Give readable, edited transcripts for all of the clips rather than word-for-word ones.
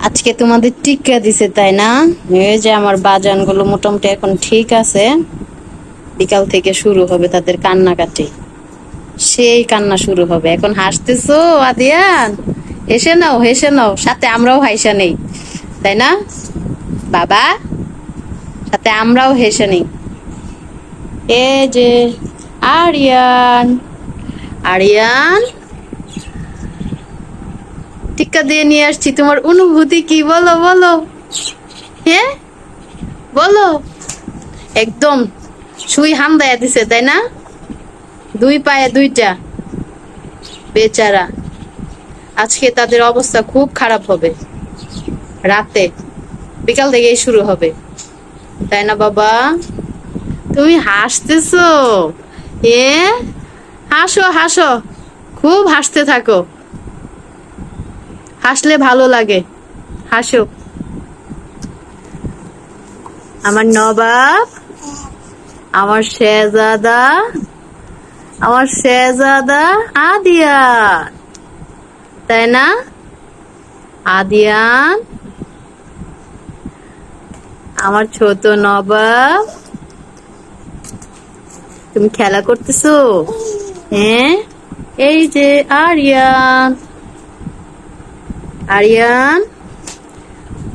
আজকে তোমাদের টিক্কা দিছে তাই না? এই যে আমার বাজানগুলো মোটামুটি এখন ঠিক আছে। বিকাল থেকে শুরু হবে তাদের কান্নাকাটি, সেই কান্না শুরু হবে। এখন হাসতেছো আদিয়ান? হেসে নাও, হেসে নাও, সাথে আমরাও হাইসা নেই, তাই না বাবা? সাথে আমরাও হেসে নেই। এ যে আরিয়ান, আরিয়ান টিক্কা দিয়ে নিয়ে আসছি। তোমার অনুভূতি কি বলো বলো? হ্যাঁ বলো। একদম সুই হামদায়া দিছে তাই না? দুই পায়ে দুইটা, বেচারা। আজকে তাদের অবস্থা খুব খারাপ হবে। রাতে বিকাল থেকেই শুরু হবে, তাই না বাবা? তুমি হাসতেছো? এ হাসো হাসো, খুব হাসতে থাকো, হাসলে ভালো লাগে, হাসো। আমার নবাব, আমার শেহজাদা, আমার শেহজাদা আদিয়ান, তাই না আদিয়ান? আমার ছোট নবাব, তুমি খেলা করতেছো? হ্যাঁ, এই যে আরিয়ান, আরিয়ান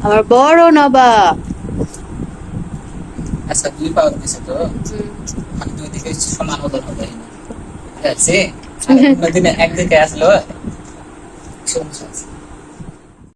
আমার বড় নবাব। আচ্ছা, দুই পাওয়ার দিছে তো, মানে দুই দিকে সমান ওজন হবে, ঠিক আছে? আর অন্যদিনে একদিকে আসলো সমস্যা আছে।